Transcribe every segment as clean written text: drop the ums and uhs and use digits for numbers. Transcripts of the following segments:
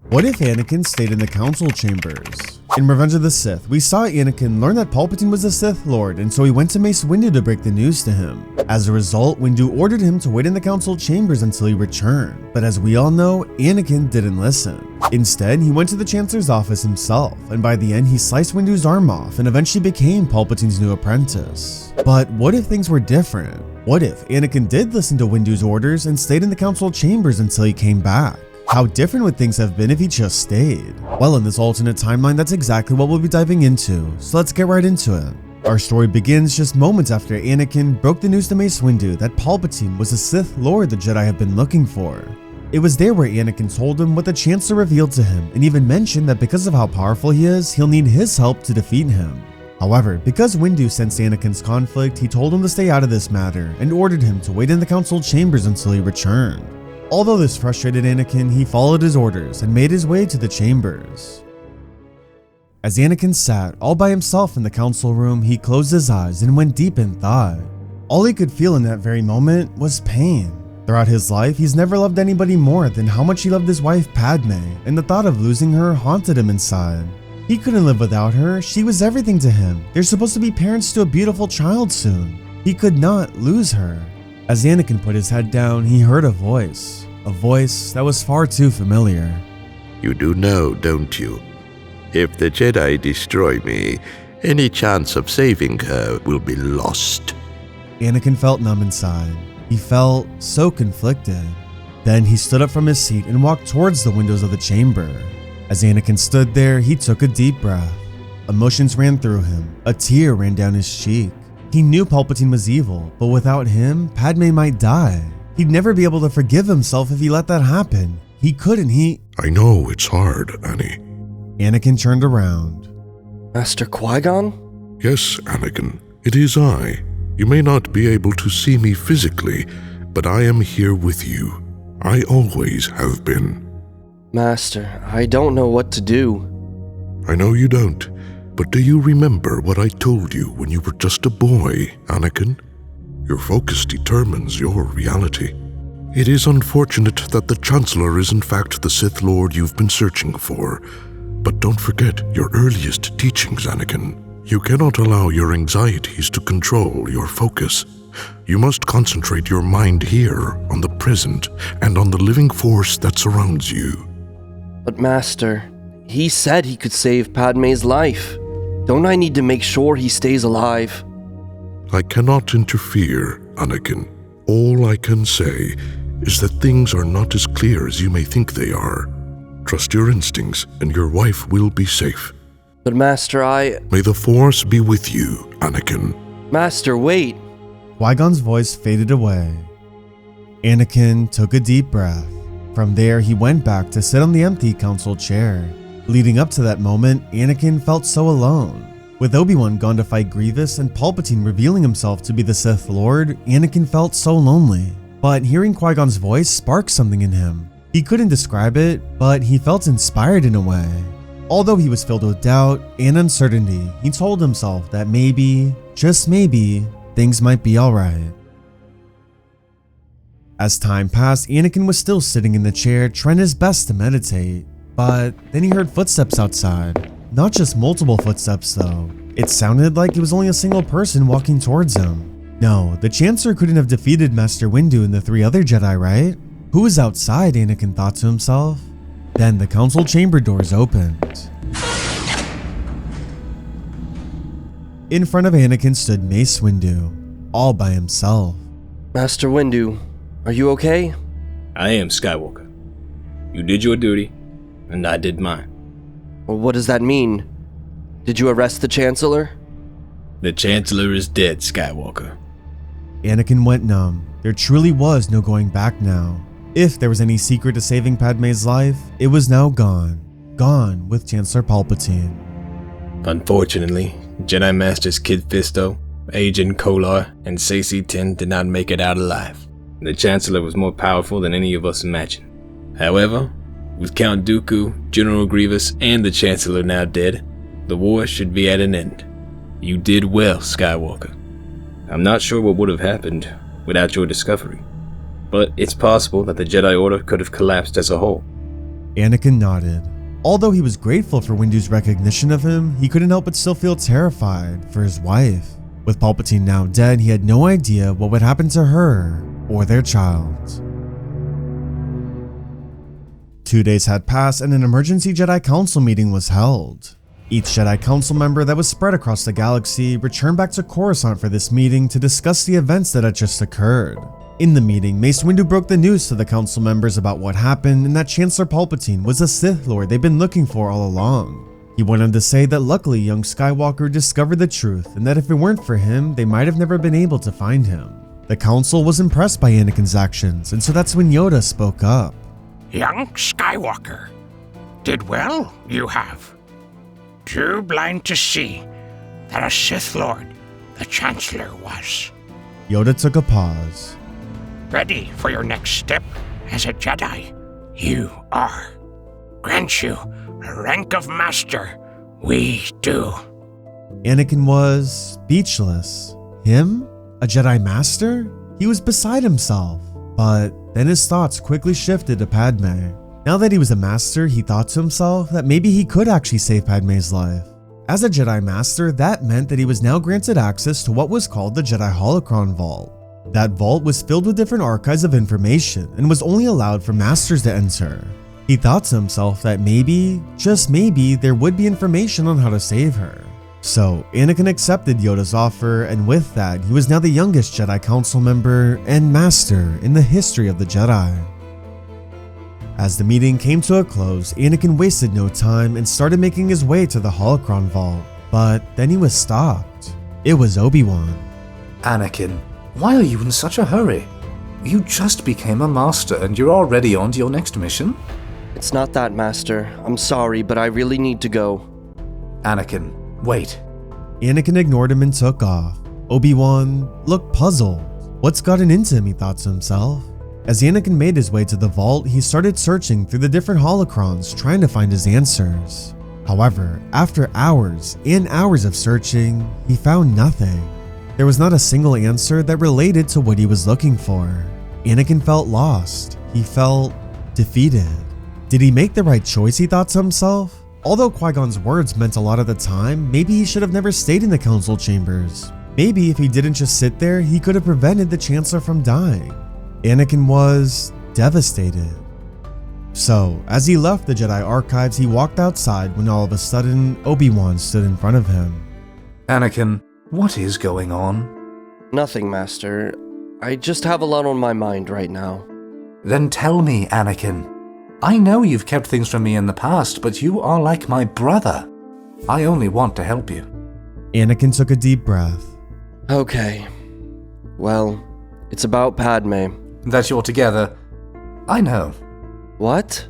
What if Anakin stayed in the council chambers? In Revenge of the Sith, we saw Anakin learn that Palpatine was the Sith Lord, and so he went to Mace Windu to break the news to him. As a result, Windu ordered him to wait in the council chambers until he returned, but as we all know, Anakin didn't listen. Instead, he went to the Chancellor's office himself, and by the end he sliced Windu's arm off and eventually became Palpatine's new apprentice. But what if things were different? What if Anakin did listen to Windu's orders and stayed in the council chambers until he came back? How different would things have been if he just stayed? Well, in this alternate timeline, that's exactly what we'll be diving into, so let's get right into it. Our story begins just moments after Anakin broke the news to Mace Windu that Palpatine was the Sith Lord the Jedi have been looking for. It was there where Anakin told him what the Chancellor revealed to him and even mentioned that because of how powerful he is, he'll need his help to defeat him. However, because Windu sensed Anakin's conflict, he told him to stay out of this matter and ordered him to wait in the council chambers until he returned. Although this frustrated Anakin, he followed his orders and made his way to the chambers. As Anakin sat all by himself in the council room, he closed his eyes and went deep in thought. All he could feel in that very moment was pain. Throughout his life, he's never loved anybody more than how much he loved his wife Padme, and the thought of losing her haunted him inside. He couldn't live without her, she was everything to him. They're supposed to be parents to a beautiful child soon. He could not lose her. As Anakin put his head down, he heard a voice that was far too familiar. You do know, don't you? If the Jedi destroy me, any chance of saving her will be lost. Anakin felt numb inside. He felt so conflicted. Then he stood up from his seat and walked towards the windows of the chamber. As Anakin stood there, he took a deep breath. Emotions ran through him. A tear ran down his cheek. He knew Palpatine was evil, but without him, Padme might die. He'd never be able to forgive himself if he let that happen. He couldn't, I know it's hard, Annie. Anakin turned around. Master Qui-Gon? Yes, Anakin, it is I. You may not be able to see me physically, but I am here with you. I always have been. Master, I don't know what to do. I know you don't, but do you remember what I told you when you were just a boy, Anakin? Your focus determines your reality. It is unfortunate that the Chancellor is in fact the Sith Lord you've been searching for, but don't forget your earliest teachings, Anakin. You cannot allow your anxieties to control your focus. You must concentrate your mind here on the present and on the living force that surrounds you. But Master, he said he could save Padme's life. Don't I need to make sure he stays alive? I cannot interfere, Anakin. All I can say is that things are not as clear as you may think they are. Trust your instincts and your wife will be safe. But Master, May the Force be with you, Anakin. Master, wait. Qui-Gon's voice faded away. Anakin took a deep breath. From there, he went back to sit on the empty council chair. Leading up to that moment, Anakin felt so alone. With Obi-Wan gone to fight Grievous and Palpatine revealing himself to be the Sith Lord, Anakin felt so lonely. But hearing Qui-Gon's voice sparked something in him. He couldn't describe it, but he felt inspired in a way. Although he was filled with doubt and uncertainty, he told himself that maybe, just maybe, things might be alright. As time passed, Anakin was still sitting in the chair trying his best to meditate, but then he heard footsteps outside. Not just multiple footsteps though. It sounded like it was only a single person walking towards him. No, the Chancellor couldn't have defeated Master Windu and the 3 other Jedi, right? Who was outside, Anakin thought to himself. Then the council chamber doors opened. In front of Anakin stood Mace Windu, all by himself. Master Windu, are you okay? I am Skywalker. You did your duty, and I did mine. Well, what does that mean? Did you arrest the Chancellor? The Chancellor is dead, Skywalker. Anakin went numb. There truly was no going back now. If there was any secret to saving Padme's life, it was now gone. Gone with Chancellor Palpatine. Unfortunately, Jedi Masters Kit Fisto, Agent Kolar, and Saesee Tiin did not make it out alive. The Chancellor was more powerful than any of us imagined. However, with Count Dooku, General Grievous, and the Chancellor now dead, the war should be at an end. You did well, Skywalker. I'm not sure what would have happened without your discovery, but it's possible that the Jedi Order could have collapsed as a whole. Anakin nodded. Although he was grateful for Windu's recognition of him, he couldn't help but still feel terrified for his wife. With Palpatine now dead, he had no idea what would happen to her or their child. 2 days had passed and an emergency Jedi Council meeting was held. Each Jedi Council member that was spread across the galaxy returned back to Coruscant for this meeting to discuss the events that had just occurred. In the meeting, Mace Windu broke the news to the council members about what happened and that Chancellor Palpatine was the Sith Lord they've been looking for all along. He went on to say that luckily young Skywalker discovered the truth and that if it weren't for him, they might have never been able to find him. The council was impressed by Anakin's actions, and so that's when Yoda spoke up. Young Skywalker, did well you have. Too blind to see that a Sith Lord the Chancellor was. Yoda took a pause. Ready for your next step as a Jedi, you are. Grant you a rank of Master, we do. Anakin was speechless. Him? A Jedi Master? He was beside himself. But then his thoughts quickly shifted to Padme. Now that he was a Master, he thought to himself that maybe he could actually save Padme's life. As a Jedi Master, that meant that he was now granted access to what was called the Jedi Holocron Vault. That vault was filled with different archives of information and was only allowed for Masters to enter. He thought to himself that maybe, just maybe, there would be information on how to save her. So, Anakin accepted Yoda's offer, and with that, he was now the youngest Jedi Council member and Master in the history of the Jedi. As the meeting came to a close, Anakin wasted no time and started making his way to the Holocron Vault, but then he was stopped. It was Obi-Wan. Anakin, why are you in such a hurry? You just became a Master and you're already on to your next mission? It's not that, Master. I'm sorry, but I really need to go. Anakin, wait. Anakin ignored him and took off. Obi-Wan looked puzzled. What's gotten into him, he thought to himself. As Anakin made his way to the vault, he started searching through the different holocrons, trying to find his answers. However, after hours and hours of searching, he found nothing. There was not a single answer that related to what he was looking for. Anakin felt lost. He felt defeated. Did he make the right choice, he thought to himself? Although Qui-Gon's words meant a lot at the time, maybe he should have never stayed in the council chambers. Maybe if he didn't just sit there, he could have prevented the Chancellor from dying. Anakin was devastated. So, as he left the Jedi archives, he walked outside when all of a sudden, Obi-Wan stood in front of him. Anakin, what is going on? Nothing, Master. I just have a lot on my mind right now. Then tell me, Anakin. I know you've kept things from me in the past, but you are like my brother. I only want to help you. Anakin took a deep breath. Okay. Well, it's about Padme. That you're together. I know. What?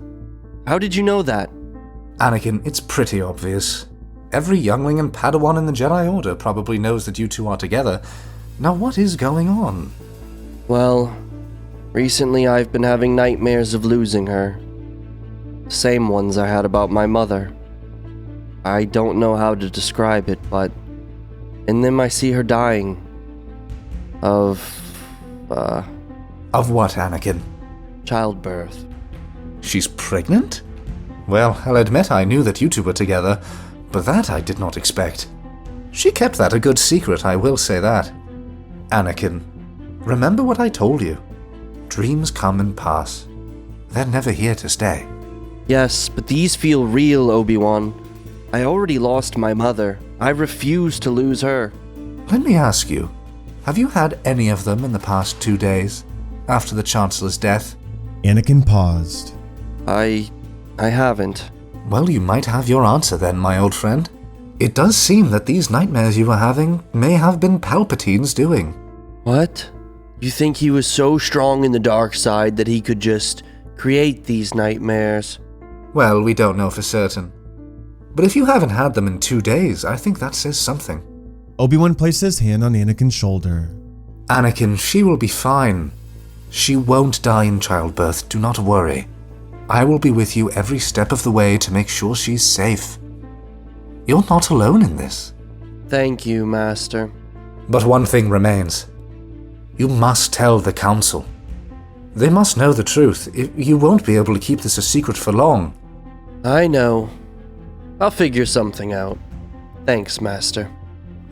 How did you know that? Anakin, it's pretty obvious. Every youngling and Padawan in the Jedi Order probably knows that you two are together. Now what is going on? Well, recently I've been having nightmares of losing her. Same ones I had about my mother. I don't know how to describe it, but in them I see her dying. Of what, Anakin? Childbirth. She's pregnant? Well, I'll admit I knew that you two were together, but that I did not expect. She kept that a good secret, I will say that. Anakin, remember what I told you. Dreams come and pass. They're never here to stay. Yes, but these feel real, Obi-Wan. I already lost my mother. I refuse to lose her. Let me ask you, have you had any of them in the past 2 days, after the Chancellor's death? Anakin paused. I haven't. Well, you might have your answer then, my old friend. It does seem that these nightmares you were having may have been Palpatine's doing. What? You think he was so strong in the dark side that he could just create these nightmares? Well, we don't know for certain. But if you haven't had them in 2 days, I think that says something. Obi-Wan placed his hand on Anakin's shoulder. Anakin, she will be fine. She won't die in childbirth, do not worry. I will be with you every step of the way to make sure she's safe. You're not alone in this. Thank you, Master. But one thing remains. You must tell the Council. They must know the truth. You won't be able to keep this a secret for long. I know. I'll figure something out. Thanks, Master.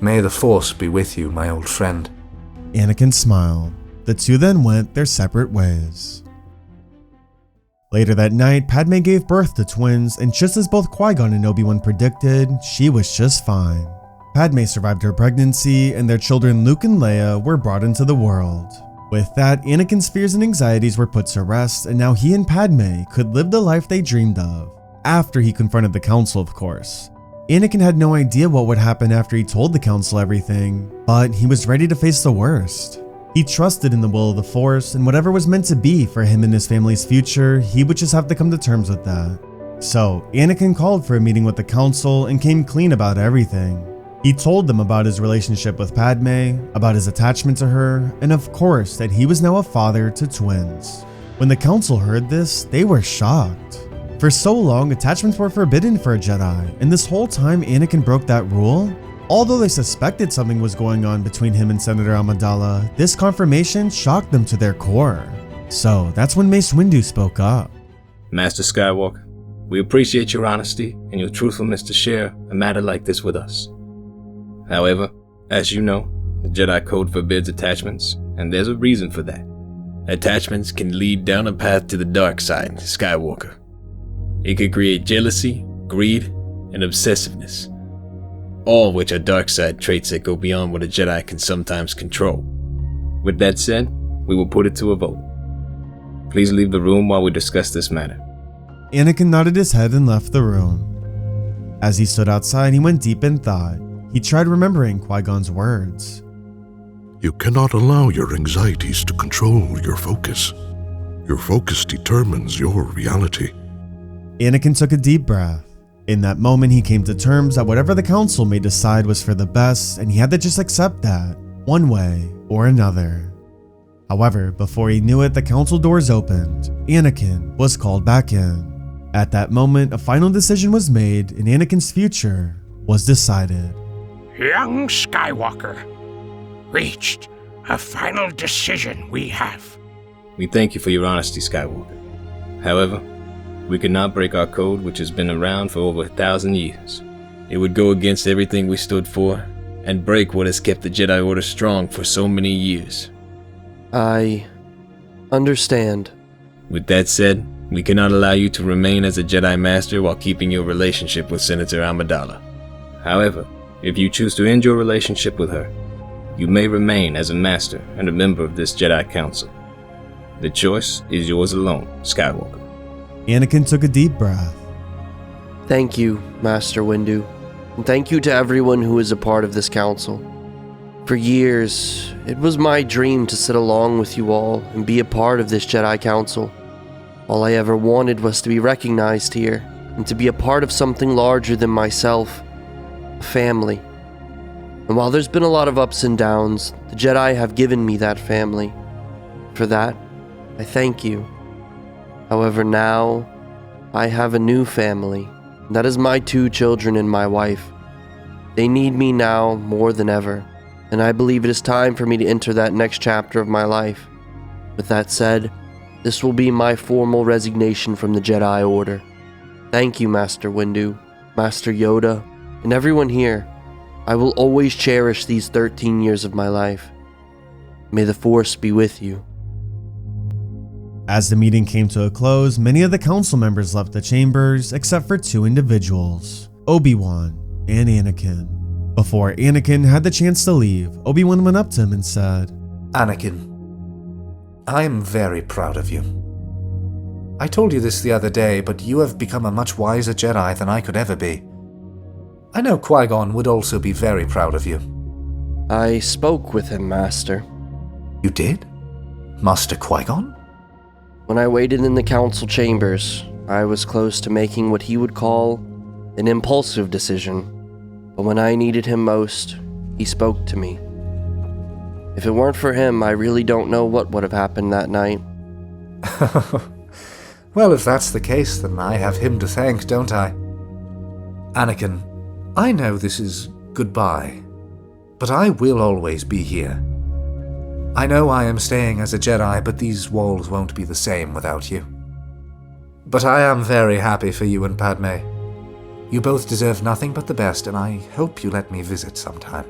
May the Force be with you, my old friend. Anakin smiled. The two then went their separate ways. Later that night, Padme gave birth to twins, and just as both Qui-Gon and Obi-Wan predicted, she was just fine. Padme survived her pregnancy, and their children Luke and Leia were brought into the world. With that, Anakin's fears and anxieties were put to rest, and now he and Padme could live the life they dreamed of. After he confronted the Council, of course. Anakin had no idea what would happen after he told the Council everything, but he was ready to face the worst. He trusted in the will of the Force, and whatever was meant to be for him and his family's future, he would just have to come to terms with that. So, Anakin called for a meeting with the Council and came clean about everything. He told them about his relationship with Padme, about his attachment to her, and of course that he was now a father to twins. When the Council heard this, they were shocked. For so long, attachments were forbidden for a Jedi, and this whole time Anakin broke that rule? Although they suspected something was going on between him and Senator Amidala, this confirmation shocked them to their core. So that's when Mace Windu spoke up. Master Skywalker, we appreciate your honesty and your truthfulness to share a matter like this with us. However, as you know, the Jedi Code forbids attachments, and there's a reason for that. Attachments can lead down a path to the dark side, Skywalker. It could create jealousy, greed, and obsessiveness, all which are dark side traits that go beyond what a Jedi can sometimes control. With that said, we will put it to a vote. Please leave the room while we discuss this matter. Anakin nodded his head and left the room. As he stood outside, he went deep in thought. He tried remembering Qui-Gon's words. You cannot allow your anxieties to control your focus. Your focus determines your reality. Anakin took a deep breath. In that moment, he came to terms that whatever the Council may decide was for the best, and he had to just accept that, one way or another. However, before he knew it, the Council doors opened. Anakin was called back in. At that moment, a final decision was made, and Anakin's future was decided. Young Skywalker, reached a final decision we have. We thank you for your honesty, Skywalker. However, we cannot break our code, which has been around for over 1,000 years. It would go against everything we stood for, and break what has kept the Jedi Order strong for so many years. I understand. With that said, we cannot allow you to remain as a Jedi Master while keeping your relationship with Senator Amidala. However, if you choose to end your relationship with her, you may remain as a Master and a member of this Jedi Council. The choice is yours alone, Skywalker. Anakin took a deep breath. Thank you, Master Windu, and thank you to everyone who is a part of this council. For years, it was my dream to sit along with you all and be a part of this Jedi Council. All I ever wanted was to be recognized here, and to be a part of something larger than myself, a family. And while there's been a lot of ups and downs, the Jedi have given me that family. For that, I thank you. However, now, I have a new family. That is my 2 children and my wife. They need me now more than ever, and I believe it is time for me to enter that next chapter of my life. With that said, this will be my formal resignation from the Jedi Order. Thank you, Master Windu, Master Yoda, and everyone here. I will always cherish these 13 years of my life. May the Force be with you. As the meeting came to a close, many of the council members left the chambers except for 2 individuals, Obi-Wan and Anakin. Before Anakin had the chance to leave, Obi-Wan went up to him and said, Anakin, I am very proud of you. I told you this the other day, but you have become a much wiser Jedi than I could ever be. I know Qui-Gon would also be very proud of you. I spoke with him, Master. You did? Master Qui-Gon? When I waited in the council chambers, I was close to making what he would call an impulsive decision. But when I needed him most, he spoke to me. If it weren't for him, I really don't know what would have happened that night. Well, if that's the case, then I have him to thank, don't I? Anakin, I know this is goodbye, but I will always be here. I know I am staying as a Jedi, but these walls won't be the same without you. But I am very happy for you and Padme. You both deserve nothing but the best, and I hope you let me visit sometime.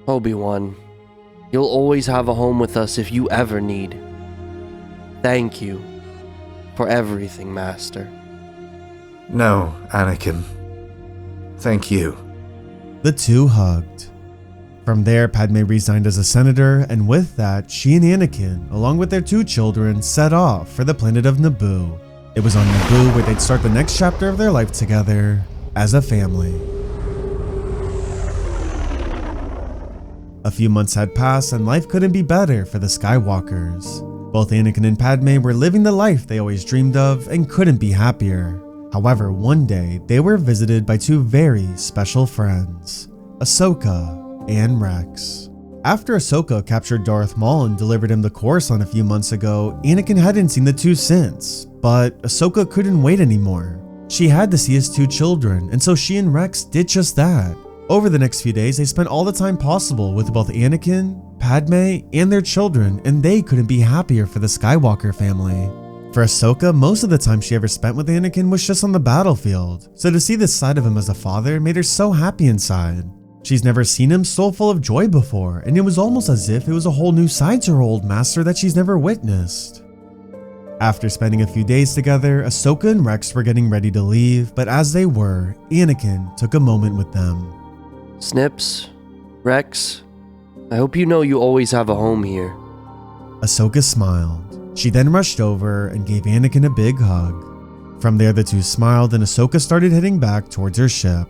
Obi-Wan, you'll always have a home with us if you ever need. Thank you for everything, Master. No, Anakin. Thank you. The two hugged. From there, Padme resigned as a senator, and with that, she and Anakin, along with their 2 children, set off for the planet of Naboo. It was on Naboo where they'd start the next chapter of their life together as a family. A few months had passed and life couldn't be better for the Skywalkers. Both Anakin and Padme were living the life they always dreamed of and couldn't be happier. However, one day, they were visited by 2 very special friends, Ahsoka and Rex. After Ahsoka captured Darth Maul and delivered him the Coruscant a few months ago, Anakin hadn't seen the 2 since, but Ahsoka couldn't wait anymore. She had to see his 2 children, and so she and Rex did just that. Over the next few days, they spent all the time possible with both Anakin, Padme, and their children, and they couldn't be happier for the Skywalker family. For Ahsoka, most of the time she ever spent with Anakin was just on the battlefield, so to see this side of him as a father made her so happy inside. She's never seen him so full of joy before, and it was almost as if it was a whole new side to her old master that she's never witnessed. After spending a few days together, Ahsoka and Rex were getting ready to leave, but as they were, Anakin took a moment with them. Snips, Rex, I hope you know you always have a home here. Ahsoka smiled. She then rushed over and gave Anakin a big hug. From there, the 2 smiled and Ahsoka started heading back towards her ship.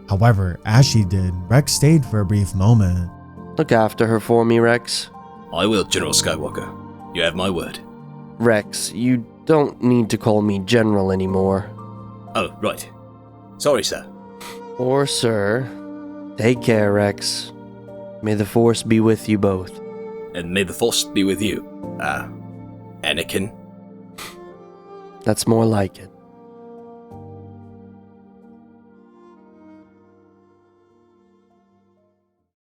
However, as she did, Rex stayed for a brief moment. Look after her for me, Rex. I will, General Skywalker. You have my word. Rex, you don't need to call me General anymore. Oh, right. Sorry, sir. Or sir. Take care, Rex. May the Force be with you both. And may the Force be with you, Anakin. That's more like it.